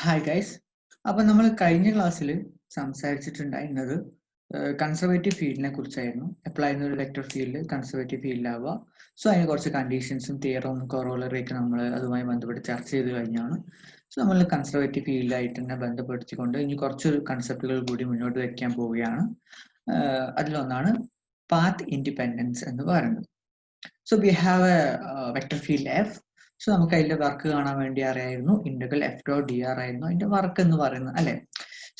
Hi guys. അപ്പം നമ്മൾ കഴിഞ്ഞ ക്ലാസ്സിൽ സംസാരിച്ചിട്ടുണ്ടായിരുന്നത് കൺസർവേറ്റീവ് ഫീൽഡിനെ കുറിച്ചായിരുന്നു. അപ്ലൈ ചെയ്യുന്ന ഒരു വെക്ടർ ഫീൽഡ് കൺസർവേറ്റീവ് ഫീൽഡിലാവുക. സോ അതിന് കുറച്ച് കണ്ടീഷൻസും തിയറും കൊറോളറിയൊക്കെ നമ്മൾ അതുമായി ബന്ധപ്പെട്ട് ചർച്ച ചെയ്ത് കഴിഞ്ഞാണ്. സോ നമ്മൾ കൺസർവേറ്റീവ് ഫീൽഡായിട്ട് തന്നെ ബന്ധപ്പെടുത്തിക്കൊണ്ട് ഇനി കുറച്ച് കൺസെപ്റ്റുകൾ കൂടി മുന്നോട്ട് വയ്ക്കാൻ പോവുകയാണ്. അതിലൊന്നാണ് പാത്ത് ഇൻഡിപെൻഡൻസ് എന്ന് പറയുന്നത്. So we have a vector field F. So നമുക്ക് അതിന്റെ വർക്ക് കാണാൻ വേണ്ടി അറിയായിരുന്നു integral F dot D r ആയിരുന്നു അതിന്റെ വർക്ക് എന്ന് പറയുന്നത് അല്ലെ.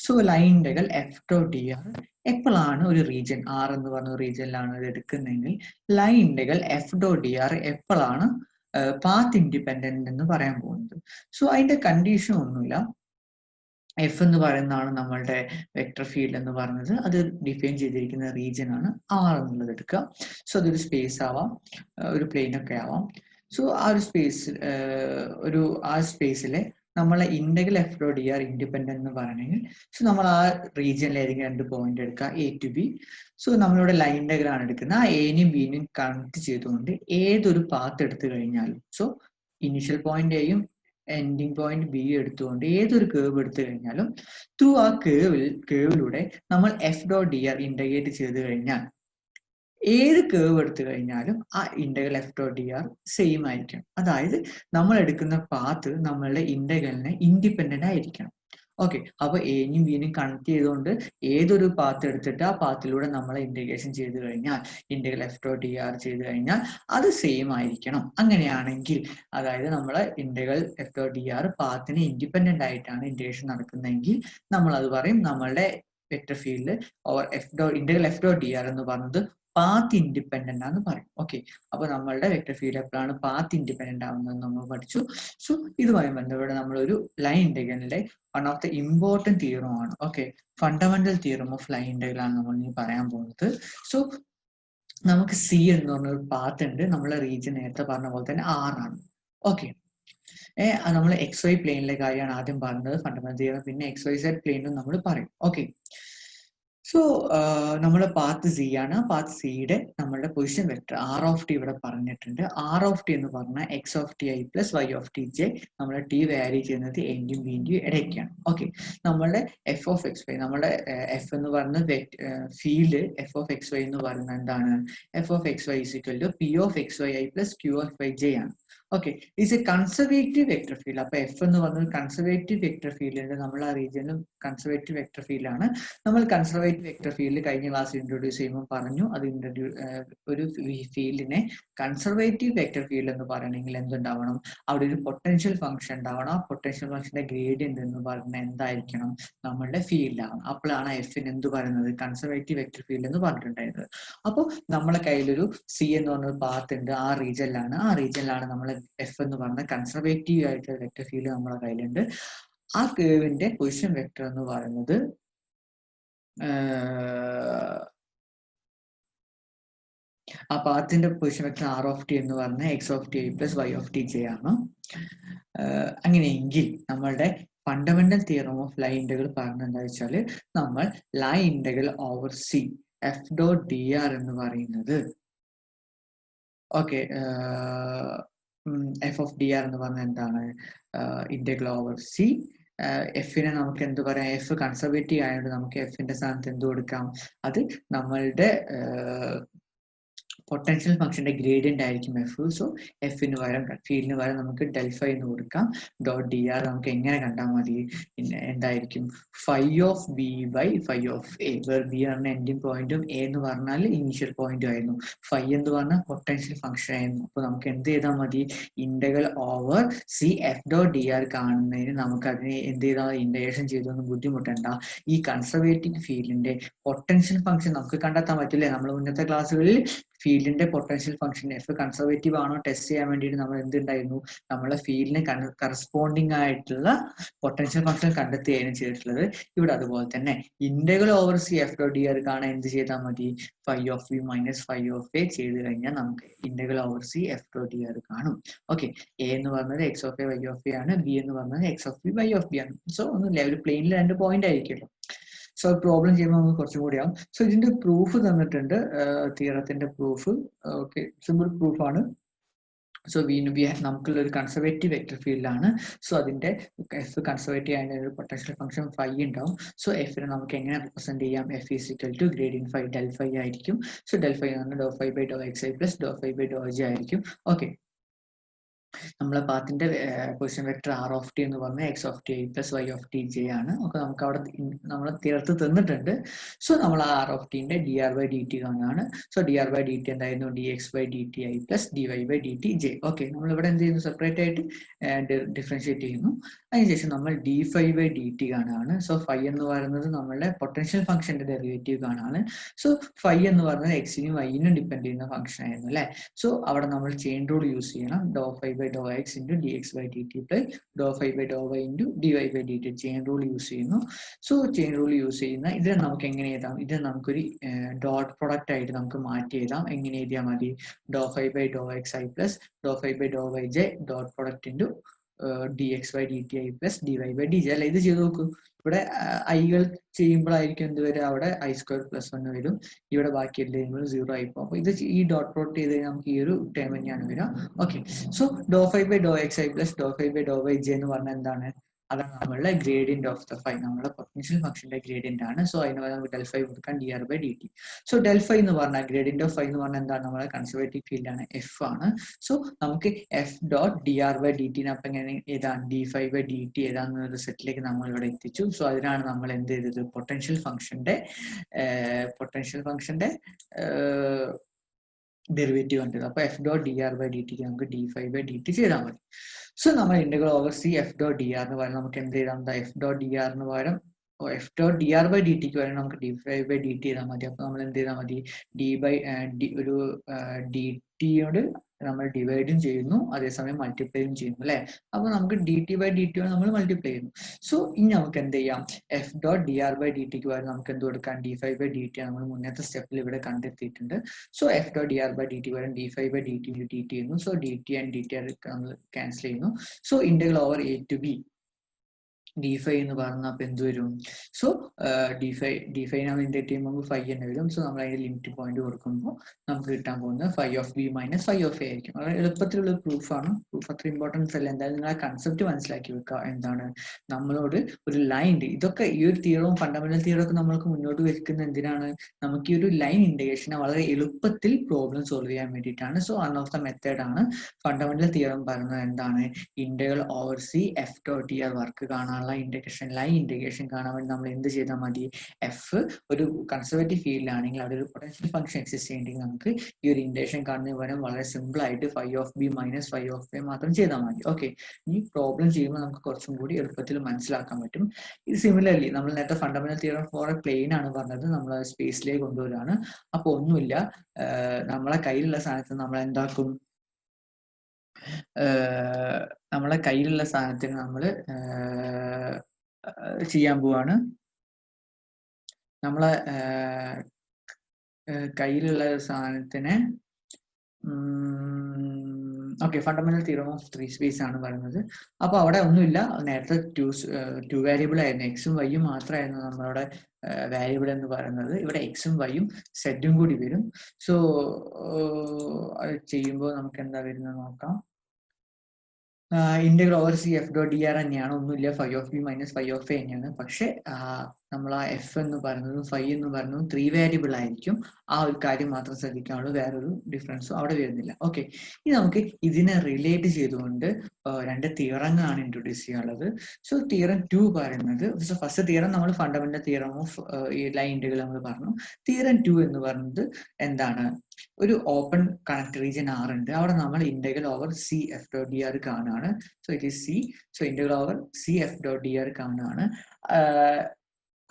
So line integral F dot D r എപ്പോഴാണ് ഒരു റീജിയൻ ആർ എന്ന് പറഞ്ഞ റീജിയനിലാണ് ഇത് എടുക്കുന്നതെങ്കിൽ line integral F dot D r എപ്പോഴാണ് പാത്ത് ഇൻഡിപെൻഡന്റ് എന്ന് പറയാൻ പോകുന്നത്. സോ അതിന്റെ കണ്ടീഷൻ ഒന്നുമില്ല. എഫ് എന്ന് പറയുന്നതാണ് നമ്മളുടെ വെക്ടർ ഫീൽഡ് എന്ന് പറയുന്നത്. അത് ഡിഫൈൻ ചെയ്തിരിക്കുന്ന റീജിയൻ ആണ് ആർ എന്നുള്ളത് എടുക്കുക. സോ അതൊരു സ്പേസ് ആവാം, ഒരു പ്ലെയിൻ ഒക്കെ ആവാം. സോ ആ ഒരു സ്പേസിലെ നമ്മളെ integral F dot D R independent എന്ന് പറയണമെങ്കിൽ സോ നമ്മൾ ആ റീജിയനിൽ ഏതെങ്കിലും രണ്ട് പോയിന്റ് എടുക്കുക, എ ടു ബി. സോ നമ്മളിവിടെ ലൈൻ ഇന്റഗ്രൽ ആണ് എടുക്കുന്നത്. ആ എനെയും ബിനെയും കണക്ട് ചെയ്തുകൊണ്ട് ഏതൊരു പാത്ത് എടുത്തു കഴിഞ്ഞാലും സോ ഇനിഷ്യൽ പോയിന്റ് എയും എൻഡിങ് പോയിന്റ് ബി എടുത്തുകൊണ്ട് ഏതൊരു കേവ് എടുത്തു കഴിഞ്ഞാലും ത്രൂ ആ കേവിലൂടെ നമ്മൾ F dot D r integrate ചെയ്ത് കഴിഞ്ഞാൽ ഏത് കേവ് എടുത്തു കഴിഞ്ഞാലും ആ integral F dot D r same ആയിരിക്കണം. അതായത് നമ്മൾ എടുക്കുന്ന പാത്ത് നമ്മളുടെ ഇന്റഗ്രലിനെ ഇൻഡിപെൻഡന്റ് ആയിരിക്കണം. ഓക്കെ, അപ്പൊ എയും ബിനും കണക്ട് ചെയ്തുകൊണ്ട് ഏതൊരു പാത്ത് എടുത്തിട്ട് ആ പാത്തിലൂടെ നമ്മൾ ഇന്റഗ്രേഷൻ ചെയ്ത് കഴിഞ്ഞാൽ integral F dot D R ചെയ്ത് കഴിഞ്ഞാൽ അത് സെയിം ആയിരിക്കണം. അങ്ങനെയാണെങ്കിൽ അതായത് നമ്മളെ integral F dot D R പാത്തിന് ഇൻഡിപെൻഡന്റ് ആയിട്ടാണ് ഇന്റഗ്രേഷൻ നടക്കുന്നതെങ്കിൽ നമ്മൾ അത് പറയും നമ്മളുടെ vector field or integral F dot D R എന്ന് പറയുന്നത് പാത്ത് ഇൻഡിപെൻഡന്റ് ആണെന്ന് പറയും. ഓക്കെ, അപ്പൊ നമ്മളുടെ വെക്ടർ ഫീൽഡ് എപ്പോഴാണ് പാത്ത് ഇൻഡിപെൻഡന്റ് ആവുന്നത് നമ്മൾ പഠിച്ചു. സോ ഇതുമായി ബന്ധപ്പെട്ട് നമ്മളൊരു ലൈൻ ഇന്റഗ്രലിന്റെ one of the important theorem ആണ്. Okay, fundamental theorem of line integral ആണ് നമ്മൾ ഇനി പറയാൻ പോകുന്നത്. സോ നമുക്ക് സി എന്ന് പറഞ്ഞൊരു പാത്ത് ഉണ്ട്. നമ്മളെ റീജിയൻ നേരത്തെ പറഞ്ഞ പോലെ തന്നെ ആർ ആണ്. ഓക്കെ, നമ്മൾ എക്സ് വൈ പ്ലെയിനിലെ കാര്യമാണ് ആദ്യം പറഞ്ഞത് ഫണ്ടമെന്റൽ തിയറം, പിന്നെ എക്സ് വൈ സെഡ് പ്ലെയിനും നമ്മൾ പറയും. ഓക്കെ, സോ നമ്മുടെ പാത്ത് സി ആണ്. പാത്ത് സിയുടെ നമ്മളുടെ position vector R of t ഇവിടെ പറഞ്ഞിട്ടുണ്ട്. ആർ ഓഫ് ടി എന്ന് പറഞ്ഞാൽ X of T I plus Y of T j. നമ്മുടെ ടി വാരി ചെയ്യുന്നത് എന്റെയും ബിന്റെയും ഇടയ്ക്കാണ്. ഓക്കെ, നമ്മളുടെ എഫ് ഓഫ് എക്സ് വൈ, നമ്മുടെ എഫ് എന്ന് പറയുന്ന field F of X y എന്ന് പറയുന്നത് എന്താണ്? F of X Y is equal to P of X Y I plus Q of Y J ആണ്. Okay, is a conservative vector field. അപ്പൊ F എന്ന് പറഞ്ഞ കൺസർവേറ്റീവ് വെക്ടർ ഫീൽഡ് നമ്മൾ ആ റീജിയനിലും conservative vector ഫീൽഡാണ്. നമ്മൾ കൺസർവേറ്റീവ് വെക്ടർ ഫീൽഡ് കഴിഞ്ഞ ക്ലാസ്സിൽ ഇൻട്രൊഡ്യൂസ് ചെയ്യുമ്പോൾ പറഞ്ഞു അത് ഒരു ഫീൽഡിനെ കൺസർവേറ്റീവ് വെക്ടർ ഫീൽഡ് എന്ന് പറയണമെങ്കിൽ എന്തുണ്ടാവണം? അവിടെ ഒരു പൊട്ടൻഷ്യൽ ഫംഗ്ഷൻ ഉണ്ടാവണം. ആ പൊട്ടൻഷ്യൽ ഫംഗ്ഷന്റെ ഗ്രേഡിയന്റ് എന്ന് പറയുന്നത് എന്തായിരിക്കണം? നമ്മളുടെ ഫീൽഡ് ആവണം. അപ്പോഴാണ് എഫിന് എന്ത് പറയുന്നത്? കൺസർവേറ്റീവ് വെക്ടർ ഫീൽഡ് എന്ന് പറഞ്ഞിട്ടുണ്ടായിരുന്നത്. അപ്പോൾ നമ്മളെ കയ്യിലൊരു സി എന്ന് പറഞ്ഞൊരു പാത്ത് ഉണ്ട്. ആ റീജിയനിലാണ് നമ്മൾ എഫ് എന്ന് പറഞ്ഞ കൺസർവേറ്റീവ് ആയിട്ടുള്ള വെക്ടർ ഫീൽഡ് നമ്മളെ കയ്യിലുണ്ട്. ആ കേവിന്റെ പൊസിഷൻ വെക്ടർ എന്ന് പറയുന്നത് ആ പാത്തിന്റെ position vector R of T എന്ന് പറഞ്ഞ X of T I plus Y of T J ആണ്. അങ്ങനെയെങ്കിൽ നമ്മളുടെ fundamental theorem of line integral പറഞ്ഞത് എന്താ വെച്ചാൽ നമ്മൾ line integral over C F dot D R എന്ന് പറയുന്നത് okay F of D R എന്ന് പറഞ്ഞാൽ എന്താണ്? ഇന്റഗ്രൽ ഓവർ സി എഫിനെ നമുക്ക് എന്ത് പറയാം? എഫ് കൺസർവേറ്റീവ് ആയതുകൊണ്ട് നമുക്ക് എഫിന്റെ സ്ഥാനത്ത് എന്ത് കൊടുക്കാം? അത് നമ്മളുടെ പൊട്ടൻഷ്യൽ ഫംഗ്ഷന്റെ ഗ്രേഡിയന്റ് ആയിരിക്കും എഫ്. സോ എഫിന് പകരം ഫീൽഡിന് പകരം നമുക്ക് ഡെൽഫൈ എന്ന് കൊടുക്കാം. ഡോട്ട് ഡി ആർ നമുക്ക് എങ്ങനെ കണ്ടാൽ മതി? എന്തായിരിക്കും? Phi of B by phi of A, where B ആണ് എൻഡിങ് പോയിന്റും എ എന്ന് പറഞ്ഞാൽ ഇനീഷ്യൽ പോയിന്റും ആയിരുന്നു. ഫൈ എന്ന് പറഞ്ഞാൽ പൊട്ടൻഷ്യൽ ഫംഗ്ഷൻ ആയിരുന്നു. അപ്പൊ നമുക്ക് എന്ത് ചെയ്താൽ മതി? Integral over C F dot D r കാണുന്നതിന് നമുക്ക് അതിനെ എന്ത് ചെയ്താൽ ഇന്റഗ്രേഷൻ ചെയ്തൊന്നും ബുദ്ധിമുട്ടണ്ട. ഈ കൺസർവേറ്റീവ് ഫീൽഡിന്റെ പൊട്ടൻഷ്യൽ ഫംഗ്ഷൻ നമുക്ക് കണ്ടെത്താൻ പറ്റില്ലേ? നമ്മൾ മുന്നത്തെ ക്ലാസ്സുകളിൽ ഫീൽഡിന്റെ പൊട്ടൻഷ്യൽ ഫംഗ്ഷൻ എഫ് കൺസർവേറ്റീവ് ആണോ ടെസ്റ്റ് ചെയ്യാൻ വേണ്ടിയിട്ട് നമ്മൾ എന്തുണ്ടായിരുന്നു? നമ്മളെ ഫീൽഡിന് കറസ്പോണ്ടിങ് ആയിട്ടുള്ള പൊട്ടൻഷ്യൽ ഫംഗ്ഷൻ കണ്ടെത്തുകയാണ് ചെയ്തിട്ടുള്ളത്. ഇവിടെ അതുപോലെ തന്നെ integral over C F dot D r കാണാൻ എന്ത് ചെയ്താൽ മതി? Phi of B minus phi of A ചെയ്ത് കഴിഞ്ഞാൽ നമുക്ക് integral over C F dot D r കാണും. ഓക്കെ, എ എന്ന് പറഞ്ഞത് x of A y of A ആണ്, ബി എന്ന് പറഞ്ഞത് x of B y of B ആണ്. സോ ഒന്നുമില്ല, ഒരു പ്ലെയിനിൽ രണ്ട് പോയിന്റ് ആയിരിക്കുമല്ലോ. സോ പ്രോബ്ലം ചെയ്യുമ്പോൾ നമുക്ക് കുറച്ചും കൂടി ആവും. സോ ഇതിന്റെ പ്രൂഫ് തന്നിട്ടുണ്ട്, തിയറത്തിന്റെ പ്രൂഫ്. ഓക്കെ, സിമ്പിൾ പ്രൂഫാണ്. സോ നമുക്കുള്ള ഒരു കൺസർവേറ്റീവ് വെക്ടർ ഫീൽഡാണ്. സോ അതിന്റെ എഫ് കൺസർവേറ്റീവ് ആയ ഒരു പൊട്ടൻഷ്യൽ ഫംഗ്ഷൻ ഫൈ ഉണ്ടാവും. സോ എഫിനെ നമുക്ക് എങ്ങനെ റിപ്രസെന്റ് ചെയ്യാം? F is equal to gradient phi del phi ആയിരിക്കും. സോ ഡെൽ ഫൈ എന്ന് പറഞ്ഞാൽ dow phi by Dr X I plus Dr phi by dow J ആയിരിക്കും. ഓക്കെ, നമ്മളെ പാത്തിന്റെ position vector R of T എന്ന് പറഞ്ഞാൽ X of T I plus Y of T J ആണ്. Okay നമുക്ക് അവിടെ നമ്മൾ തീർത്ത് തന്നിട്ടുണ്ട്. സോ നമ്മൾ ആ ആർ ഓഫ് ടിന്റെ D R by D T കാണാണ്. So D R by D T എന്തായിരുന്നു? D X by D T I plus D Y by D T J. Okay, നമ്മൾ ഇവിടെ എന്ത് ചെയ്യുന്നു? സെപ്പറേറ്റ് ആയിട്ട് ഡിഫറൻഷിയേറ്റ് ചെയ്യുന്നു. അതിനുശേഷം നമ്മൾ D phi by D T കാണാണ്. സോ ഫൈ എന്ന് പറയുന്നത് നമ്മളുടെ പൊട്ടൻഷ്യൽ ഫംഗ്ഷന്റെ ഡെറിവേറ്റീവ് കാണാണ്. സോ ഫൈ എന്ന് പറയുന്നത് എക്സിനും വൈനും ഡിപ്പെൻഡ് ചെയ്യുന്ന ഫംഗ്ഷൻ ആയിരുന്നു അല്ലെ. സോ അവിടെ നമ്മൾ ചെയിൻ റൂൾ യൂസ് ചെയ്യണം. Dow phi by Dr X into D X by D T by dow phi by Dr Y into D Y by D T chain rule use ചെയ്യുന്നു. So chain rule use ചെയ്യുന്ന ഇതിനെ നമുക്ക് എങ്ങനെ എഴുതാം? ഇത് നമുക്കൊരു dot product ആയിട്ട് നമുക്ക് മാറ്റി എഴുതാം. എങ്ങനെ എഴുതിയാൽ മതി? Dow phi by Dr X I plus Dr phi by Dr Y J dot product into D X by D T I plus D Y by D J. അല്ല, ഇത് ചെയ്ത് നോക്കൂ. ഇവിടെ ഐകൾ ചെയ്യുമ്പോഴായിരിക്കും എന്ത് വരും? അവിടെ ഐ സ്ക്വയർ പ്ലസ് 1 വരും. ഇവിടെ ബാക്കി എല്ലാം ചെയ്യുമ്പോൾ 0 ആയി പോകും. അപ്പൊ ഇത് ഈ ഡോട്ട് പ്രോഡക്റ്റ് ചെയ്ത് കഴിഞ്ഞാൽ നമുക്ക് ഈ ഒരു ടേം തന്നെയാണ് വരിക. Okay, so do phi by Dr X I plus Dr phi by Dr Y j എന്ന് പറഞ്ഞാൽ എന്താണ്? അതാണ് നമ്മളുടെ ഗ്രേഡിയന്റ് ഓഫ് ദ ഫൈ, നമ്മുടെ പൊട്ടൻഷ്യൽ ഫംഗ്ഷന്റെ ഗ്രേഡിയന്റ് ആണ്. സോ അതിന് നമുക്ക് ഡെൽ ഫൈ കൊടുക്കാൻ d R by D t. So del phi എന്ന് പറഞ്ഞാൽ ഗ്രേഡിയന്റ് ഓഫ് ഫൈ എന്ന് പറഞ്ഞാൽ എന്താണ്? നമ്മുടെ കൺസർവേറ്റീവ് ഫീൽഡ് ആണ്, എഫ് ആണ്. സോ നമുക്ക് f dot D R by d ടിനെ അപ്പം എങ്ങനെ ഏതാണ്? D phi by D t ഏതാണെന്ന ഒരു സെറ്റിലേക്ക് നമ്മൾ ഇവിടെ എത്തിച്ചു. സോ അതിനാണ് നമ്മൾ എന്ത് ചെയ്തത്? പൊട്ടൻഷ്യൽ ഫംഗ്ഷന്റെ ഡെറിവേറ്റീവ് കണ്ടത്. അപ്പൊ f dot D R by d ടിക്ക് നമുക്ക് d phi by D t ചെയ്താൽ മതി. സോ നമ്മൾ integral over C F dot d ആറിന് പകരം നമുക്ക് എന്ത് ചെയ്താൽ? എഫ് ഡോട്ട് ഡി ആറിന് പകരം F dot D R by d ടിക്ക് പകരം നമുക്ക് d phi by D t ചെയ്താൽ മതി. അപ്പൊ നമ്മൾ എന്ത് ചെയ്താൽ മതി? ഡി ബൈ ഒരു ഡി ടിയോട് നമ്മൾ ഡിവൈഡും ചെയ്യുന്നു, അതേസമയം മൾട്ടിപ്ലൈയും ചെയ്യുന്നു അല്ലെ. അപ്പൊ നമുക്ക് ഡി ടി ബൈ ഡി ടിയോട് നമ്മൾ മൾട്ടിപ്ലൈ ചെയ്യുന്നു. സോ ഇനി നമുക്ക് എന്ത് ചെയ്യാം? F dot D R by d ടിക്ക് പകരം നമുക്ക് എന്ത് കൊടുക്കാം? D phi by D t നമ്മൾ മുന്നത്തെ സ്റ്റെപ്പിൽ ഇവിടെ കണ്ടെത്തിയിട്ടുണ്ട്. So f dot D R by D t പകരം d phi by D t d t ചെയ്യുന്നു. So d t and d t നമ്മൾ ക്യാൻസൽ ചെയ്യുന്നു. So integral over a to b d phi എന്ന് പറഞ്ഞാൽ അപ്പൊ എന്ത് വരും? സോ ഡി ഫൈ നമ്മൾ ഇന്റഗ്രേറ്റ് ചെയ്യുമ്പോൾ ഫൈ തന്നെ വരും. സോ നമ്മൾ അതിന്റെ ലിമിറ്റ് പോയിന്റ് കൊടുക്കുമ്പോൾ നമുക്ക് കിട്ടാൻ പോകുന്നത് phi of B minus phi of A ആയിരിക്കും. വളരെ എളുപ്പത്തിലുള്ള പ്രൂഫാണ്. പ്രൂഫ് അത്ര ഇമ്പോർട്ടൻസ് അല്ല. എന്തായാലും നിങ്ങൾ ആ കൺസെപ്റ്റ് മനസ്സിലാക്കി വെക്കുക. എന്താണ് നമ്മളോട് ഒരു ലൈൻ, ഇതൊക്കെ ഈ ഒരു തിയറവും ഫണ്ടമെന്റൽ തിയറും ഒക്കെ നമ്മൾക്ക് മുന്നോട്ട് വെക്കുന്ന എന്തിനാണ്? നമുക്ക് ഈ ഒരു ലൈൻ ഇന്റഗ്രേഷനെ വളരെ എളുപ്പത്തിൽ പ്രോബ്ലം സോൾവ് ചെയ്യാൻ വേണ്ടിയിട്ടാണ്. So one of the method ആണ് ഫണ്ടമെന്റൽ തിയറം പറയുന്നത്. എന്താണ്? Integral over C F dot D r work കാണാനുള്ള ഇന്റഗ്രേഷൻ, ലൈൻ ഇന്റഗ്രേഷൻ കാണാൻ വേണ്ടി നമ്മൾ എന്ത് ചെയ്താൽ മതി? എഫ് ഒരു കൺസർവേറ്റീവ് ഫീൽഡ് ആണെങ്കിൽ അവിടെ ഒരു പൊട്ടൻഷ്യൽ ഫംഗ്ഷൻ എക്സിസ്റ്റ് ചെയ്യണമെങ്കിൽ നമുക്ക് ഈ ഒരു ഇന്റഗ്രേഷൻ കാണുന്നതിന് പകരം വളരെ സിമ്പിൾ ആയിട്ട് phi of B minus phi of A മാത്രം ചെയ്താൽ മതി. ഓക്കെ, ഈ പ്രോബ്ലം ചെയ്യുമ്പോൾ നമുക്ക് കുറച്ചും കൂടി എളുപ്പത്തിൽ മനസ്സിലാക്കാൻ പറ്റും. ഇത് സിമിലർലി നമ്മൾ നേരത്തെ fundamental theorem for a plane ആണ് പറഞ്ഞത്, നമ്മൾ സ്പേസിലേക്ക് കൊണ്ടുവരാണ്. അപ്പൊ ഒന്നുമില്ല, നമ്മളെ കയ്യിലുള്ള സാധനത്തിന് നമ്മൾ എന്താക്കും? നമ്മളെ കയ്യിലുള്ള സാധനത്തിന് നമ്മൾ ചെയ്യാൻ പോവാണ്. നമ്മളെ കയ്യിലുള്ള സാധനത്തിന് okay, fundamental theorem of three space ആണ് പറയുന്നത്. അപ്പൊ അവിടെ ഒന്നുമില്ല, നേരത്തെ ടു വേരിയബിൾ ആയിരുന്നു, എക്സും വൈയും മാത്രമായിരുന്നു നമ്മളുടെ വേരിയബിൾ എന്ന് പറയുന്നത്. ഇവിടെ എക്സും വൈയും സെറ്റും കൂടി വരും. സോ അത് ചെയ്യുമ്പോൾ നമുക്ക് എന്താ വരുന്നത് നോക്കാം. Integral over C F dot D r തന്നെയാണ്, ഒന്നുമില്ല, phi of B minus phi of A തന്നെയാണ്. പക്ഷെ നമ്മൾ ആ എഫ് എന്ന് പറയുന്നതും ഫൈ എന്ന് പറയുന്നതും ത്രീ വേരിയബിൾ ആയിരിക്കും. ആ ഒരു കാര്യം മാത്രം ശ്രദ്ധിക്കാനുള്ളൂ, വേറൊരു ഡിഫറൻസും അവിടെ വരുന്നില്ല. ഓക്കെ, ഇനി നമുക്ക് ഇതിനെ റിലേറ്റ് ചെയ്തുകൊണ്ട് രണ്ട് തിയറങ്ങളാണ് ഇൻട്രൊഡ്യൂസ് ചെയ്യാനുള്ളത്. സോ തിയറം 2 പറയുന്നത്, ഫസ്റ്റ് തിയറം നമ്മൾ ഫണ്ടമെന്റൽ തിയറം ഓഫ് ഈ ലൈൻ ഇന്റഗ്രൽ നമ്മൾ പറഞ്ഞു. തിയറം 2 എന്ന് പറയുന്നത് എന്താണ്? ഒരു ഓപ്പൺ കണക്ട് റീജിയൻ ആർ ഉണ്ട്, അവിടെ നമ്മൾ integral over C F dot D r കാണുകയാണ്. So it is c. So integral over C F dot D r കാണുകയാണ്.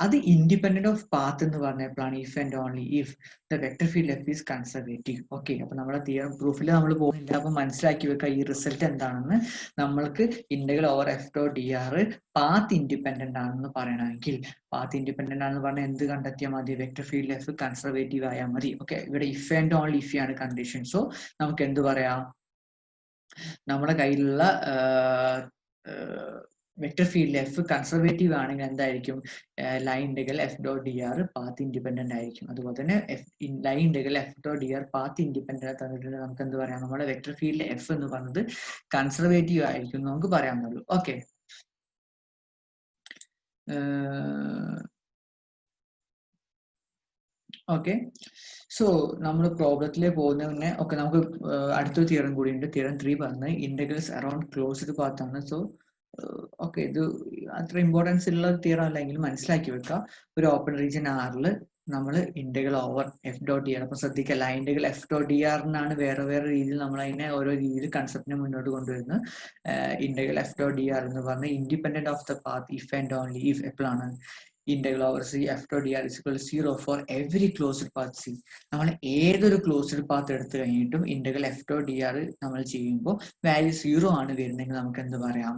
അത് ഇൻഡിപെൻഡന്റ് ഓഫ് പാത്ത് എന്ന് പറഞ്ഞപ്പോഴാണ് if and only if the vector field f is conservative. Okay, അപ്പൊ നമ്മുടെ theorem പ്രൂഫിൽ നമ്മൾ പോകുന്നില്ല. അപ്പൊ മനസ്സിലാക്കി വെക്കുക ഈ റിസൾട്ട് എന്താണെന്ന്. നമ്മൾക്ക് integral over F dot D r path independent ആണെന്ന് പറയണമെങ്കിൽ, പാത്ത് ഇൻഡിപെൻഡന്റ് ആണെന്ന് പറഞ്ഞാൽ എന്ത് കണ്ടെത്തിയാൽ മതി? വെക്ടർ ഫീൽഡ് എഫ് കൺസർവേറ്റീവ് ആയാൽ മതി. ഓക്കെ, ഇവിടെ ഇഫ് ആൻഡ് ഓൺലി ഇഫ് ആണ് കണ്ടീഷൻ. സോ നമുക്ക് എന്ത് പറയാം? നമ്മുടെ കയ്യിലുള്ള വെക്ടർ ഫീൽഡ് എഫ് കൺസർവേറ്റീവ് ആണെങ്കിൽ എന്തായിരിക്കും line integral F dot D r path independent ആയിരിക്കും. അതുപോലെ തന്നെ line integral F dot D r path independent തന്നിട്ടുണ്ടെങ്കിൽ നമുക്ക് എന്ത് പറയാം, നമ്മുടെ വെക്ടർ ഫീൽഡ് എഫ് എന്ന് പറയുന്നത് കൺസർവേറ്റീവ് ആയിരിക്കും നമുക്ക് പറയാവുന്നുള്ളൂ. Okay, okay. സോ നമ്മൾ പ്രോബ്ലത്തിലേക്ക് പോകുന്നതിനെ ഓക്കെ, നമുക്ക് അടുത്തൊരു തിയറം കൂടി ഉണ്ട്. തിയറം 3 പറഞ്ഞത് ഇന്റഗ്രൽസ് അറൌണ്ട് ക്ലോസ്ഡ് പാത്ത് ആണ്. സോ ഓക്കെ, ഇത് അത്ര ഇമ്പോർട്ടൻസ് ഉള്ള തിയറം അല്ലെങ്കിൽ മനസ്സിലാക്കി വെക്കുക. ഒരു ഓപ്പൺ റീജിയൻ ആറിൽ നമ്മൾ integral over F dot D r, അപ്പൊ ശ്രദ്ധിക്കുക line integral F dot d ആറിനാണ് വേറെ വേറെ രീതിയിൽ നമ്മൾ അതിനെ ഓരോ രീതിയിൽ കൺസെപ്റ്റിനെ മുന്നോട്ട് കൊണ്ടുവരുന്നത്. Integral F dot D R എന്ന് പറഞ്ഞാൽ independent of the path if and only if എപ്പോഴാണ് integral over C F dot D r is equal to 0 for every closed path c. നമ്മൾ ഏതൊരു ക്ലോസ്ഡ് പാത്ത് എടുത്തു കഴിഞ്ഞിട്ടും integral F dot D r നമ്മൾ ചെയ്യുമ്പോൾ value 0 ആണ് വരുന്നതെങ്കിൽ നമുക്ക് എന്ത് പറയാം,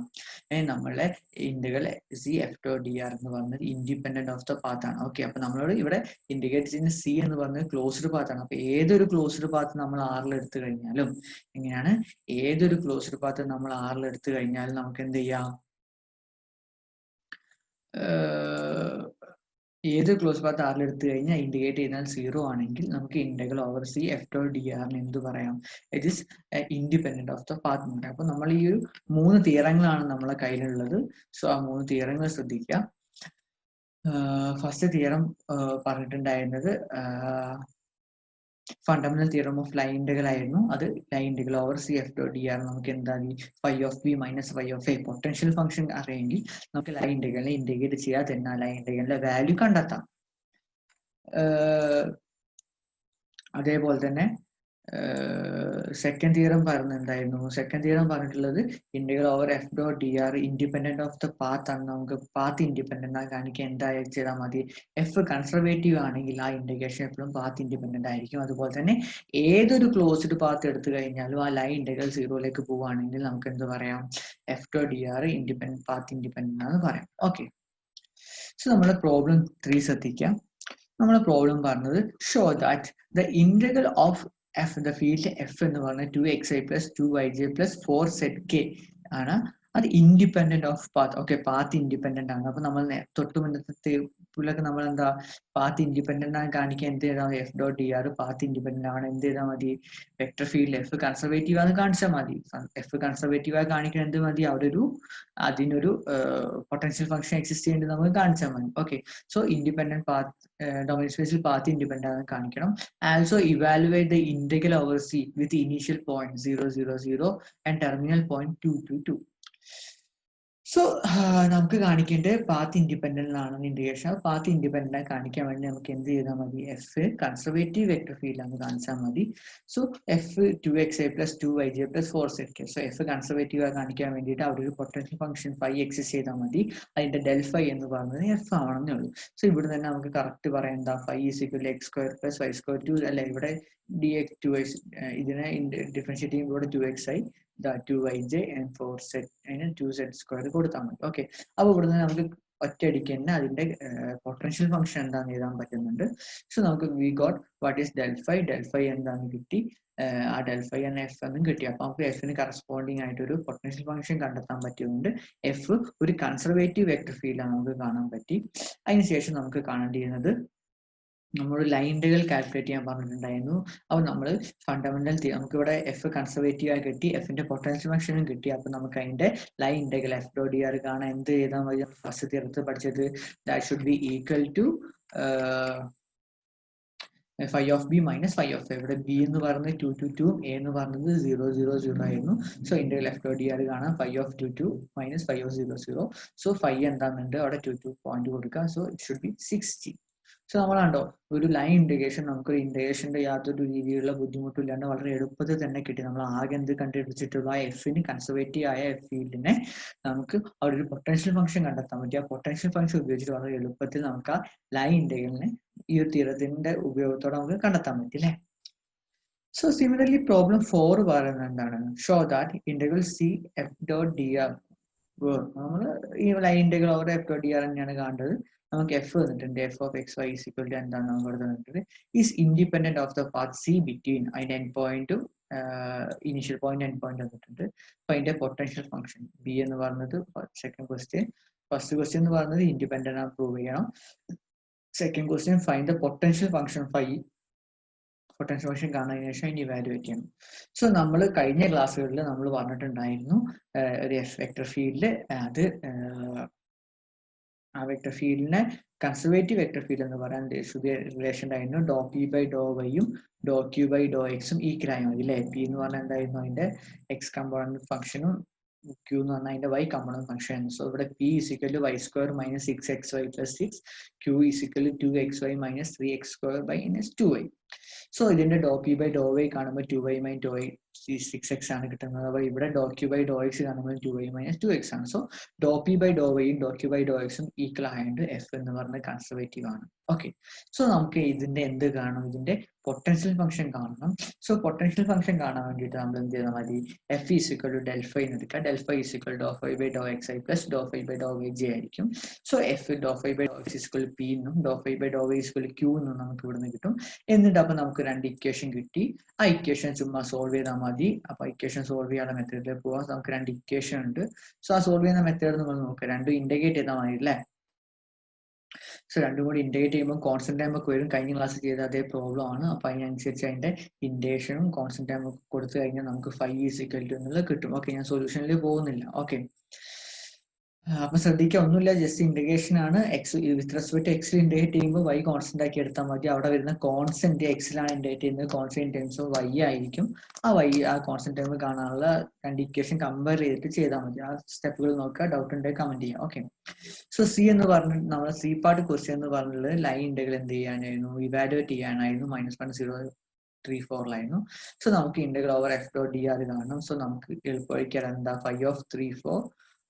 നമ്മളെ integral C F dot D R എന്ന് പറഞ്ഞത് ഇൻഡിപെൻഡന്റ് ഓഫ് ദ പാത്ത് ആണ്. ഓക്കെ, അപ്പൊ നമ്മളോട് ഇവിടെ ഇൻഡിക്കേറ്റ് ചെയ്യുന്ന സി എന്ന് പറഞ്ഞത് ക്ലോസ്ഡ് പാത്ത് ആണ്. അപ്പൊ ഏതൊരു ക്ലോസ്ഡ് പാത്ത് നമ്മൾ ആറിൽ എടുത്തു കഴിഞ്ഞാലും എങ്ങനെയാണ്, ഏതൊരു ക്ലോസ്ഡ് പാത്ത് നമ്മൾ ആറിൽ എടുത്തു കഴിഞ്ഞാലും നമുക്ക് എന്ത് ചെയ്യാം, ഏത് ക്ലോസ് പാത്ത് ആറിൽ എടുത്തു കഴിഞ്ഞാൽ ഇൻഡിക്കേറ്റ് ചെയ്താൽ 0 ആണെങ്കിൽ നമുക്ക് integral over C F dot d ആറിന് എന്ത് പറയാം, it is independent of the path എന്ന് പറയാം. അപ്പൊ നമ്മൾ ഈ ഒരു 3 തിയറങ്ങളാണ് നമ്മളെ കയ്യിലുള്ളത്. സോ ആ 3 തിയറങ്ങൾ ശ്രദ്ധിക്കുക. ഫസ്റ്റ് തിയറം പറഞ്ഞിട്ടുണ്ടായിരുന്നത് fundamental theorem of line integral ആയിരുന്നു. അത് line integral over C F dot D r നമുക്ക് എന്താണ് phi of B minus phi of a potential function അറിയെങ്കിൽ നമുക്ക് ലൈൻ ഇന്റഗ്രലിനെ ഇന്റഗ്രേറ്റ് ചെയ്യാതെ തന്നെ ലൈൻ ഇന്റഗ്രലിന്റെ വാല്യൂ കണ്ടെത്താം. അതേപോലെ തന്നെ സെക്കൻഡ് തിയറം പറഞ്ഞിട്ടുണ്ടായിരുന്നു. സെക്കൻഡ് തിയറം പറഞ്ഞിട്ടുള്ളത് integral over F dot D R independent of the path ആണ്. നമുക്ക് പാത്ത് ഇൻഡിപെൻഡന്റ് ആ കാണിക്കാൻ എന്തായാലും ചെയ്താൽ മതി, എഫ് കൺസർവേറ്റീവ് ആണെങ്കിൽ ആ ഇന്റഗ്രേഷൻ എപ്പോഴും പാത്ത് ഇൻഡിപെൻഡന്റ് ആയിരിക്കും. അതുപോലെ തന്നെ ഏതൊരു ക്ലോസ്ഡ് പാത്ത് എടുത്തു കഴിഞ്ഞാലും ആ ലൈൻ ഇന്റഗ്രൽ 0ലേക്ക് പോവുകയാണെങ്കിൽ നമുക്ക് എന്ത് പറയാം, F dot D R independent path independent ആണെന്ന് പറയാം. ഓക്കെ, സോ നമ്മുടെ പ്രോബ്ലം 3 ശ്രദ്ധിക്കാം. നമ്മുടെ പ്രോബ്ലം പറഞ്ഞത് show that the integral of F the field F എന്ന് പറഞ്ഞാൽ 2xi plus 2yj plus 4zk ആണ്. അത് independent of path. Okay, path independent ആണ്. അപ്പൊ നമ്മൾ തൊട്ട് മുന്നത്തെ ിലൊക്കെ നമ്മൾ എന്താ പാത്ത് ഇൻഡിപെൻഡന്റ് ആണ് കാണിക്കാൻ എന്ത് ചെയ്താൽ മതി, F dot D r path independent ആണ് എന്ത് ചെയ്താൽ മതി, വെക്ടർ ഫീൽഡ് എഫ് കൺസർവേറ്റീവ് ആണ് കാണിച്ചാൽ മതി. എഫ് കൺസർവേറ്റീവ് ആയി കാണിക്കാൻ എന്ത് മതി, അവിടെ ഒരു അതിനൊരു പൊട്ടൻഷ്യൽ ഫംഗ്ഷൻ എക്സിസ്റ്റ് ചെയ്യേണ്ടത് നമുക്ക് കാണിച്ചാൽ മതി. Okay, so independent path domain സ്പേസിൽ പാത്ത് ഇൻഡിപെൻഡന്റ് ആണ് കാണിക്കണം. Also evaluate the integral over C with initial point 0, 0, 0 and terminal point 2, 2, 2. So നമുക്ക് കാണിക്കേണ്ടത് പാത്ത് ഇൻഡിപെൻഡന്റ് ആണെന്ന് ഇൻഡിക്കേഷൻ. പാത്ത് ഇൻഡിപെൻഡന്റ് ആയി കാണിക്കാൻ വേണ്ടി നമുക്ക് എന്ത് ചെയ്താൽ മതി, എഫ് കൺസർവേറ്റീവ് വെക്ടർ ഫീൽഡ് ആണ് കാണിച്ചാൽ മതി. So F 2xi plus 2yj plus 4zk. So f conservative ആയി കാണിക്കാൻ വേണ്ടിയിട്ട് അവിടെ ഒരു പൊട്ടൻഷ്യൽ ഫംഗ്ഷൻ ഫൈ എക്സിസ്റ്റ് ചെയ്താൽ മതി. അതിന്റെ ഡെൽ ഫൈ എന്ന് പറയുന്നത് എഫ് ആണെന്നേ ഉള്ളൂ. സോ ഇവിടെ തന്നെ നമുക്ക് കറക്റ്റ് പറയാം എന്താ, phi is equal x square plus y square 2 അല്ല, ഇവിടെ ഡി എക്സ് 2x ഇതിനെ ഡിഫറൻഷിയേറ്റ് ചെയ്യുമ്പോൾ ഇവിടെ 2xi 2yj and 4z അതിന് 2z² കൊടുത്താൽ മതി. ഓക്കെ, അപ്പൊ ഇവിടുന്ന് നമുക്ക് ഒറ്റയടിക്ക് തന്നെ അതിന്റെ പൊട്ടൻഷ്യൽ ഫംഗ്ഷൻ എന്താണെന്ന് എഴുതാൻ പറ്റുന്നുണ്ട്. സോ നമുക്ക് we got what is del phi എന്താണെന്ന് കിട്ടി, ആ ഡെൽ ഫൈ എന്ന എഫ് എന്നും കിട്ടി. അപ്പൊ നമുക്ക് എഫിന് കറസ്പോണ്ടിങ് ആയിട്ട് ഒരു പൊട്ടൻഷ്യൽ ഫംഗ്ഷൻ കണ്ടെത്താൻ പറ്റിയതുകൊണ്ട് എഫ് ഒരു കൺസർവേറ്റീവ് വെക്ടർ ഫീൽഡ് ആണ് നമുക്ക് കാണാൻ പറ്റി. അതിനുശേഷം നമുക്ക് കാണേണ്ടിയിരുന്നത് നമ്മൾ ലൈൻ ഇന്റഗ്രൽ കാൽക്കുലേറ്റ് ചെയ്യാൻ പറഞ്ഞിട്ടുണ്ടായിരുന്നു. അപ്പൊ നമ്മൾ ഫണ്ടമെന്റൽ നമുക്ക് ഇവിടെ എഫ് കൺസർവേറ്റീവ് ആയി കിട്ടി, എഫിന്റെ പൊട്ടൻഷ്യൽ ഫംഗ്ഷനും കിട്ടി. അപ്പൊ നമുക്ക് അതിന്റെ line integral F dot D r കാണാൻ എന്ത് ചെയ്താൽ മതി, ഫസ്റ്റ് തിയറത്തിൽ പഠിച്ചത് that should be equal to phi of B minus phi of A. ഇവിടെ ബി എന്ന് പറയുന്നത് 2, 2, 2, എ എന്ന് പറയുന്നത് 0, 0, 0 ആയിരുന്നു. So integral F dot D r കാണാം phi of 2, 2 minus phi of 0, 0. So phi എന്താണെന്നുണ്ട് അവിടെ 2, 2 പോയിന്റ് കൊടുക്കുക. So it should be 60. സോ നമ്മൾ കണ്ടോ, ഒരു ലൈൻ ഇന്റഗ്രേഷൻ നമുക്ക് ഇന്റഗ്രേഷന്റെ യാതൊരു രീതിയിലുള്ള ബുദ്ധിമുട്ടില്ലാണ്ട് വളരെ എളുപ്പത്തിൽ തന്നെ കിട്ടി. നമ്മൾ ആകെ എന്ത് കണ്ടുപിടിച്ചിട്ടുള്ള എഫിന് കൺസർവേറ്റീവ് ആയ എഫ് ഫീൽഡിനെ നമുക്ക് അവിടെ ഒരു പൊട്ടൻഷ്യൽ ഫംഗ്ഷൻ കണ്ടെത്താൻ പറ്റി. ആ പൊട്ടൻഷ്യൽ ഫംഗ്ഷൻ ഉപയോഗിച്ചിട്ട് വളരെ എളുപ്പത്തിൽ നമുക്ക് ആ ലൈൻ ഇന്റഗ്രലിനെ ഈ ഒരു തിയറത്തിന്റെ ഉപയോഗത്തോടെ നമുക്ക് കണ്ടെത്താൻ പറ്റി അല്ലേ. സോ സിമിലർലി പ്രോബ്ലം 4 പറയുന്നത് എന്താണ്, show that integral C F dot D r, നമ്മൾ ഈ line integral over F dot D r തന്നെയാണ് കാണേണ്ടത്. നമുക്ക് എഫ് വന്നിട്ടുണ്ട്, F of X y is equal to എന്താണ് നമുക്ക് ഇവിടെ തന്നിട്ടുണ്ട്, is independent of the path C between അതിന്റെ എൻഡ് പോയിന്റും ഇനീഷ്യൽ പോയിന്റ് എൻഡ് പോയിന്റ് തന്നിട്ടുണ്ട്. അപ്പൊ അതിന്റെ പൊട്ടൻഷ്യൽ ഫംഗ്ഷൻ ബി എന്ന് പറഞ്ഞത് സെക്കൻഡ് ക്വസ്റ്റ്യൻ. ഫസ്റ്റ് ക്വസ്റ്റ്യൻ എന്ന് പറയുന്നത് ഇൻഡിപെൻഡന്റ് ആണ് പ്രൂവ് ചെയ്യണം. Second question find the potential function phi. Potential function കാണുന്നതിന് ശേഷം അതിന് ഇവാലുവേറ്റ് ചെയ്യണം. സോ നമ്മൾ കഴിഞ്ഞ ക്ലാസ്സുകളിൽ നമ്മൾ പറഞ്ഞിട്ടുണ്ടായിരുന്നു ഒരു എഫ് വെക്ടർ ഫീൽഡ്, അത് ആ വെക്ടർ ഫീൽഡിനെ കൺസർവേറ്റീവ് വെക്ടർ ഫീൽഡ് എന്ന് പറയാൻ റിലേഷൻ ഉണ്ടായിരുന്നു. ഡോ പി ബൈ ഡോ വൈയും ഡോ ക്യൂ ബൈ ഡോ എക്സും ഈക്വൽ ആയി മതി അല്ലേ. പി എന്ന് പറഞ്ഞാൽ എന്തായിരുന്നു അതിന്റെ എക്സ് കമ്പോണന്റ് ഫംഗ്ഷനും ക്യൂ എന്ന് പറഞ്ഞാൽ അതിന്റെ വൈ കമ്പോണന്റ് ഫംഗ്ഷൻ. സോ ഇവിടെ p is equal y square minus 6xy plus 6, q is equal 2xy minus 3x² by minus 2y. So ഇതിന്റെ do p by Dr y കാണുമ്പോൾ 2y മൈനസ് ഡോ 6x ആണ് കിട്ടുന്നത്. അപ്പോൾ ഇവിടെ do q by Dr x കാണുമ്പോൾ 2y minus 2x ആണ്. So do p by do വൈയും do q by do എക്സും ഈക്വൽ ആയതുകൊണ്ട് എഫ് എന്ന് പറഞ്ഞത് കൺസർവേറ്റീവ് ആണ്. ഓക്കെ, സോ നമുക്ക് ഇതിന്റെ എന്ത് കാണണം, ഇതിന്റെ പൊട്ടൻഷ്യൽ ഫംഗ്ഷൻ കാണണം. സോ പൊട്ടൻഷ്യൽ ഫംഗ്ഷൻ കാണാൻ വേണ്ടിയിട്ട് നമ്മൾ എന്ത് ചെയ്താൽ മതി, f is equal to del phi എന്ന് എടുക്കുക. Del phi is equal do phi by Dr X I plus Dr phi by Dr Y j ആയിരിക്കും. So f do phi by Dr x is equal p എന്നും do phi by Dr y is equal q എന്നും നമുക്ക് ഇവിടുന്ന് കിട്ടും. എന്നിട്ട് അപ്പൊ നമുക്ക് രണ്ട് ഇക്വേഷൻ കിട്ടി. ആ ഇക്വേഷൻ ചുമ്മാ സോൾവ് ചെയ്താൽ മതി. അപ്പൊ ഇക്വേഷൻ സോൾവ് ചെയ്യാനുള്ള മെത്തേഡിൽ പോവാം. നമുക്ക് രണ്ട് ഇക്വേഷൻ ഉണ്ട്. സോ ആ സോൾവ് ചെയ്യുന്ന മെത്തേഡ് നമ്മൾ നോക്കുക. രണ്ടും ഇന്റഗ്രേറ്റ് ചെയ്താൽ മതി അല്ലേ. സോ രണ്ടും കൂടി ഇന്റഗ്രേറ്റ് ചെയ്യുമ്പോൾ കോൺസ്റ്റന്റ് ടൈം ഒക്കെ വരും. കഴിഞ്ഞ ക്ലാസ് ചെയ്ത അതേ പ്രോബ്ലം ആണ്. അപ്പൊ അതിനനുസരിച്ച് അതിന്റെ ഇന്റഗ്രേഷനും കോൺസ്റ്റന്റ് ടൈം ഒക്കെ കൊടുത്തു കഴിഞ്ഞാൽ നമുക്ക് ഫൈ ഈസ് ഈക്വൽ ടു എന്നുള്ളത് കിട്ടും. ഓക്കെ, ഞാൻ സൊല്യൂഷനിൽ പോകുന്നില്ല. ഓക്കെ, അപ്പൊ ശ്രദ്ധിക്കുക, ഒന്നുമില്ല, ജസ്റ്റ് ഇന്റഗ്രേഷൻ ആണ്. എക്സ് വിത്ത് റെസ്പെക്ട് എക്സിൽ ഇന്റഗ്രേറ്റ് ചെയ്യുമ്പോൾ വൈ കോൺസ്റ്റന്റ് ആക്കി എടുത്താൽ മതി. അവിടെ വരുന്ന കോൺസ്റ്റന്റ് എക്സിലാണ് ഇന്റഗ്രേറ്റ് ചെയ്യുന്നത്. കോൺസ്റ്റന്റ് ടൈംസ് ഓഫ് വൈ ആയിരിക്കും. ആ കോൺസ്റ്റന്റ് ടൈം കാണാനുള്ള രണ്ട് ഇക്വേഷൻ കമ്പയർ ചെയ്തിട്ട് ചെയ്താൽ മതി. ആ സ്റ്റെപ്പുകൾ നോക്കുക, ഡൗട്ട് ഉണ്ടെങ്കിൽ കമന്റ് ചെയ്യാം. ഓക്കെ, സോ സി എന്ന് പറഞ്ഞിട്ട് നമ്മുടെ സി പാർട്ട് ക്വസ്റ്റ്യൻ എന്ന് പറഞ്ഞിട്ടുള്ളത് ലൈൻ ഇന്റഗ്രൽ എന്ത് ചെയ്യാനായിരുന്നു, ഇവാലുവേറ്റ് ചെയ്യാനായിരുന്നു. -1.034 സോ നമുക്ക് integral over F dot D r കാണണം. സോ നമുക്ക് എളുപ്പമായിരിക്കും എന്താ phi of 3/4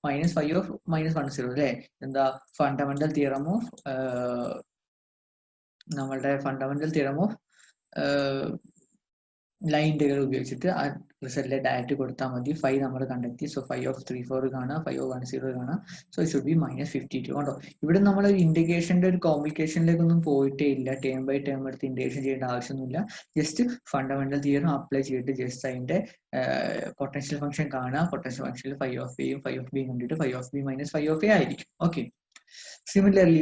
minus phi of -1.0 അല്ലേ. എന്താ ഫണ്ടമെന്റൽ തിയറം ഓഫ് നമ്മളുടെ fundamental theorem of line integral ഉപയോഗിച്ചിട്ട് ആ റിസൾട്ടിലെ ഡയറക്റ്റ് കൊടുത്താൽ മതി. ഫൈവ് നമ്മൾ കണ്ടെത്തി. സോ ഫൈവ് ഓഫ് 3/4 കാണാം, ഫൈവ് ഓഫ് 1.0 കാണാം. സോ ഇറ്റ് ഷുഡ് ബി -52 കണ്ടോ. ഇവിടെ നമ്മൾ ഇന്റഗ്രേഷന്റെ ഒരു കോംപ്ലിക്കേഷനിലേക്കൊന്നും പോയിട്ടേ ഇല്ല. ടേം ബൈ ടേം എടുത്ത് ഇന്റഗ്രേഷൻ ചെയ്യേണ്ട ആവശ്യമൊന്നുമില്ല. ജസ്റ്റ് ഫണ്ടമെന്റൽ തിയറം അപ്ലൈ ചെയ്തിട്ട് ജസ്റ്റ് അതിന്റെ പൊട്ടൻഷ്യൽ ഫംഗ്ഷൻ കാണാം. പൊട്ടൻഷ്യൽ ഫംഗ്ഷനിൽ ഫൈവ് ഓഫ് എയും ഫൈവ് ഓഫ് ബിയും കണ്ടിട്ട് five of B minus phi of A ആയിരിക്കും. ഓക്കെ, സിമിലർലി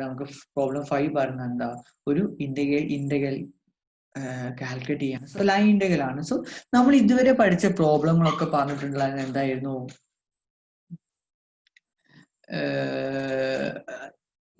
നമുക്ക് പ്രോബ്ലം 5 പറഞ്ഞ എന്താ, ഒരു ഇന്റഗ്രൽ കാൽക്കുലേറ്റ് ചെയ്യാൻ. സോ ലൈൻ ഇന്റഗ്രൽ ആണ്. സോ നമ്മൾ ഇതുവരെ പഠിച്ച പ്രോബ്ലങ്ങളൊക്കെ പറഞ്ഞിട്ടുള്ളത് എന്തായിരുന്നു,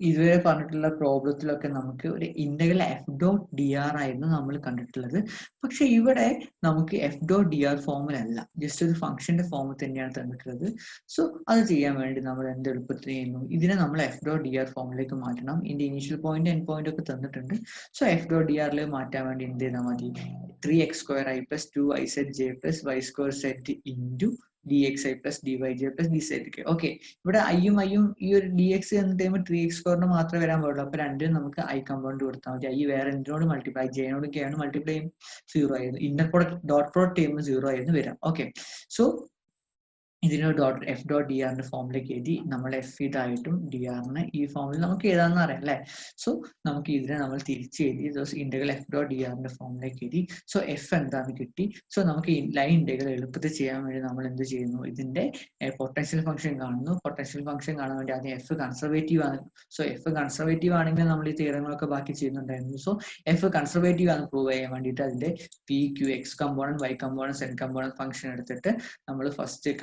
ഇതുവരെ പറഞ്ഞിട്ടുള്ള പ്രോബ്ലത്തിലൊക്കെ നമുക്ക് ഒരു integral F dot D r ആയിരുന്നു നമ്മൾ കണ്ടിട്ടുള്ളത്. പക്ഷെ ഇവിടെ നമുക്ക് എഫ് ഡോട്ട് ഡി ആർ ഫോമിലല്ല, ജസ്റ്റ് ഒരു ഫംഗ്ഷന്റെ ഫോമിൽ തന്നെയാണ് തന്നിട്ടുള്ളത്. സോ അത് ചെയ്യാൻ വേണ്ടി നമ്മൾ എന്ത് എളുപ്പത്തിൽ ചെയ്യുന്നു, ഇതിനെ നമ്മൾ എഫ് ഡോട്ട് ഡി ആർ ഫോമിലേക്ക് മാറ്റണം. ഇതിന്റെ ഇനീഷ്യൽ പോയിന്റ് എൻഡ് പോയിന്റ് ഒക്കെ തന്നിട്ടുണ്ട്. സോ എഫ് ഡോട്ട് ഡി ആറിലേക്ക് മാറ്റാൻ വേണ്ടി എന്ത് ചെയ്താൽ മതി, 3x² i plus 2iz j plus y² z into dxi plus dyj plus dzk. Okay, ഇവിടെ ഐയും ഈ ഒരു dx എന്ന ടൈം 3x² മാത്രമേ വരാൻ പാടുള്ളൂ. അപ്പൊ രണ്ടിനും നമുക്ക് ഐ കമ്പൗണ്ട് കൊടുത്താൽ മതി. ഐ വേറെ എന്തിനോട് മൾട്ടിപ്ലൈ, ജെനോട് കെ ആണ് മൾട്ടിപ്ലൈ ചെയ്യും, 0 ആയിരുന്നു. ഇന്നർ പ്രോഡക്റ്റ് ഡോട്ട് പ്രോഡക്റ്റ് ചെയ്യുമ്പോൾ 0 ആയിരുന്നു വരാം. ഓക്കെ, സോ ഇതിന് എഫ് ഡോട്ട് ഡി ആറിന്റെ ഫോമിലേക്ക് എഴുതി. നമ്മൾ എഫ് ഇതായിട്ടും ഡി ആറിനെ ഈ ഫോമിൽ നമുക്ക് എഴുതാമെന്ന് അറിയാം അല്ലെ. സോ നമുക്ക് ഇതിനെ നമ്മൾ തിരിച്ച് എഴുതി ഇന്റഗ്രൽ എഫ് ഡോട്ട് ഡി ആറിന്റെ ഫോമിലേക്ക് എഴുതി. സോ എഫ് എന്താന്ന് കിട്ടി. സോ നമുക്ക് ഈ ലൈൻ ഇന്റഗ്രൽ എളുപ്പത്തിൽ ചെയ്യാൻ വേണ്ടി നമ്മൾ എന്ത് ചെയ്യുന്നു, ഇതിന്റെ പൊട്ടൻഷ്യൽ ഫംഗ്ഷൻ കാണുന്നു. പൊട്ടൻഷ്യൽ ഫംഗ്ഷൻ കാണാൻ വേണ്ടി ആദ്യം എഫ് കൺസർവേറ്റീവ് ആണ്. സോ എഫ് കൺസർവേറ്റീവ് ആണെങ്കിൽ നമ്മൾ ഈ തിയറങ്ങളൊക്കെ ബാക്കി ചെയ്യുന്നുണ്ടായിരുന്നു. സോ എഫ് കൺസർവേറ്റീവ് ആണ് പ്രൂവ് ചെയ്യാൻ വേണ്ടിയിട്ട് അതിന്റെ p q x component y component z component function എടുത്തിട്ട് നമ്മൾ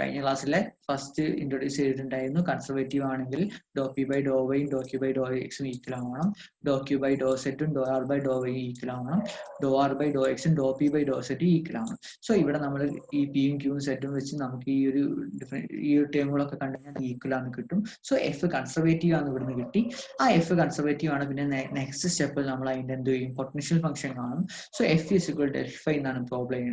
കഴിഞ്ഞ ക്ലാസ്സിലെ ഫസ്റ്റ് ഇൻട്രൊഡ്യൂസ് ചെയ്തിട്ടുണ്ടായിരുന്നു. കൺസർവേറ്റീവ് ആണെങ്കിൽ ഡോ പി ബൈ ഡോ വൈയും ഡോ ക്യൂ ബൈ ഡോ എക്സും ഈക്വൽ ആവണം. ഡോ ക്യൂ ബൈ ഡോ സെറ്റും do r by Dr Y equal ആവണം. ഡോ ആർ ബൈ ഡോ എക്സും ഡോ പി ബൈ ഡോ സെറ്റും ഈക്വൽ ആവണം. സോ ഇവിടെ നമ്മൾ ഈ പിയും ക്യൂവും സെറ്റും വെച്ച് നമുക്ക് ഈ ഒരു ടേമുകളൊക്കെ കണ്ടു കഴിഞ്ഞാൽ ഈക്വൽ ആണ് കിട്ടും. സോ എഫ് കൺസർവേറ്റീവ് ആണ് ഇവിടുന്ന് കിട്ടി. ആ എഫ് കൺസർവേറ്റീവ് ആണ്. പിന്നെ നെക്സ്റ്റ് സ്റ്റെപ്പിൽ നമ്മൾ അതിന്റെ എന്ത് ചെയ്യും, പൊട്ടൻഷ്യൽ ഫംഗ്ഷൻ കാണും. So f is equal to f എന്നാണ് പ്രോബ്ലം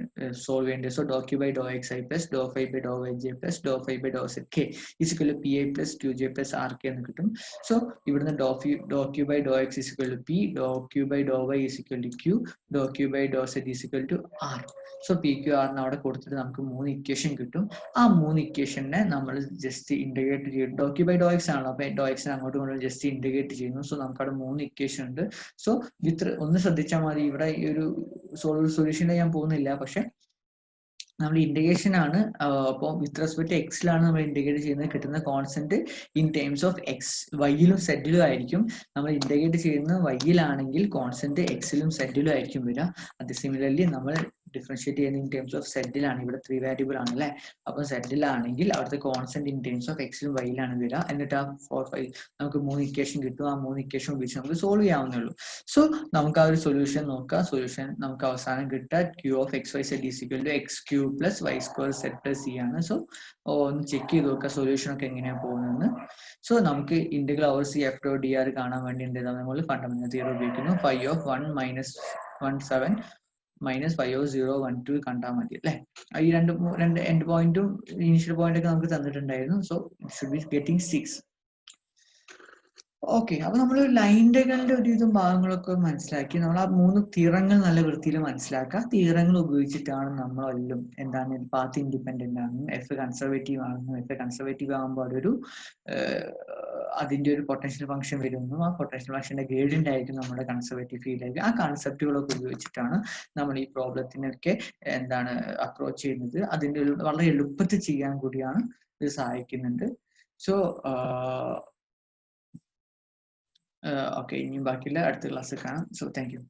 സോൾവ് ചെയ്യേണ്ടത്. So do q by Dr X I plus Dr phi by Dr Y j plus plus Dr phi by Dr z k is equal p i plus q j plus r k എന്ന് കിട്ടും. So ഇവിടുന്ന് do q by Dr x is equal to p, do q by Dr y is equal to q, do q by Dr set is equal to R. So P Q ആറിന് അവിടെ കൊടുത്തിട്ട് നമുക്ക് 3 equation കിട്ടും. ആ 3 ഇക്വേഷനെ നമ്മൾ ജസ്റ്റ് ഇന്റഗ്രേറ്റ് ചെയ്യും. ഡോ q by Dr X ആണല്ലോ, അപ്പൊ ഡോ എക്സിനെ അങ്ങോട്ടും ഇങ്ങോട്ടും ജസ്റ്റ് ഇന്റഗ്രേറ്റ് ചെയ്യുന്നു. സോ നമുക്ക് അവിടെ 3 ഇക്വേഷൻ ഉണ്ട്. സോ ഒന്ന് ശ്രദ്ധിച്ചാൽ മതി, ഇവിടെ ഈ ഒരു സൊല്യൂഷനിൽ ഞാൻ പോകുന്നില്ല, പക്ഷെ നമ്മൾ ഇന്റഗ്രേഷൻ ആണ്. അപ്പോൾ വിത്ത് റെസ്പെക്ട് എക്സിലാണ് നമ്മൾ ഇന്റഗ്രേറ്റ് ചെയ്യുന്നത്. കിട്ടുന്ന constant in terms of x വൈയിലും സെഡിലും ആയിരിക്കും. നമ്മൾ ഇന്റഗ്രേറ്റ് ചെയ്യുന്നത് വൈയിലാണെങ്കിൽ കോൺസ്റ്റന്റ് എക്സിലും സെഡിലും ആയിരിക്കും വരിക. അത് സിമിലർലി നമ്മൾ ഡിഫറൻഷിയേറ്റ് ചെയ്യുന്ന ഇൻ ടേംസ് ഓഫ് സെഡിലാണ്. ഇവിടെ 3 വേരിയബിൾ ആണല്ലേ, അപ്പോൾ സെഡിലാണെങ്കിൽ അവിടുത്തെ കോൺസ്റ്റന്റ് ഇൻ ടേംസ് ഓഫ് എക്സിലും വൈയിലാണ് വരിക. എന്നിട്ട് ആ 4, 5 നമുക്ക് 3 ഇക്വേഷൻ കിട്ടും. ആ 3 ഇക്വേഷൻ ഉപയോഗിച്ച് നമുക്ക് സോൾവ് ചെയ്യാവുന്നേ ഉള്ളൂ. സോ നമുക്ക് ആ ഒരു സൊല്യൂഷൻ നോക്കാം. സൊല്യൂഷൻ നമുക്ക് അവസാനം കിട്ടുക Q of X Y z is equal to x Q plus y square z plus C ആണ്. സോ ഒന്ന് ചെക്ക് ചെയ്ത് നോക്കുക സൊല്യൂഷൻ ഒക്കെ എങ്ങനെയാണ് പോകുന്നതെന്ന്. സോ നമുക്ക് integral over C F dot d r കാണാൻ വേണ്ടി എന്ത് ചെയ്താൽ നമ്മൾ ഫണ്ടമെന്റൽ തിയറി ഉപയോഗിക്കുന്നു. 5 ഓഫ് 1 മൈനസ് 17 മൈനസ് 5 ഓഫ് 0 1 2 കണ്ടാൽ മതി അല്ലേ. ഈ രണ്ട് എൻഡ് പോയിന്റും ഇനീഷ്യൽ പോയിന്റ് ഒക്കെ നമുക്ക് തന്നിട്ടുണ്ടായിരുന്നു. So it should be getting 6. Okay, അപ്പൊ നമ്മൾ ലൈൻഡകളുടെ ഒരു ഇതും ഭാഗങ്ങളൊക്കെ മനസ്സിലാക്കി. നമ്മൾ ആ 3 തീറങ്ങൾ നല്ല വൃത്തിയിൽ മനസ്സിലാക്കുക. തീറങ്ങൾ ഉപയോഗിച്ചിട്ടാണ് നമ്മളെല്ലാം എന്താണ് പാത്ത് ഇൻഡിപെൻഡന്റ് ആണെന്നും എഫ് കൺസർവേറ്റീവ് ആണെന്നും എഫ് കൺസർവേറ്റീവ് ആകുമ്പോൾ അതൊരു അതിന്റെ ഒരു പൊട്ടൻഷ്യൽ ഫംഗ്ഷൻ വരുന്നു. ആ പൊട്ടൻഷ്യൽ ഫംഗ്ഷന്റെ ഗ്രേഡിയന്റ് ആയിരിക്കും നമ്മുടെ കൺസർവേറ്റീവ് ഫീൽഡിലേക്ക്. ആ കൺസെപ്റ്റുകളൊക്കെ ഉപയോഗിച്ചിട്ടാണ് നമ്മൾ ഈ പ്രോബ്ലത്തിനൊക്കെ എന്താണ് അപ്രോച്ച് ചെയ്യുന്നത്. അതിന്റെ ഒരു വളരെ എളുപ്പത്തിൽ ചെയ്യാൻ കൂടിയാണ് ഇത് സഹായിക്കുന്നുണ്ട്. സോ ഓക്കെ, ഇനിയും ബാക്കിയുള്ള അടുത്ത ക്ലാസ്സിൽ കാണാം. So thank you.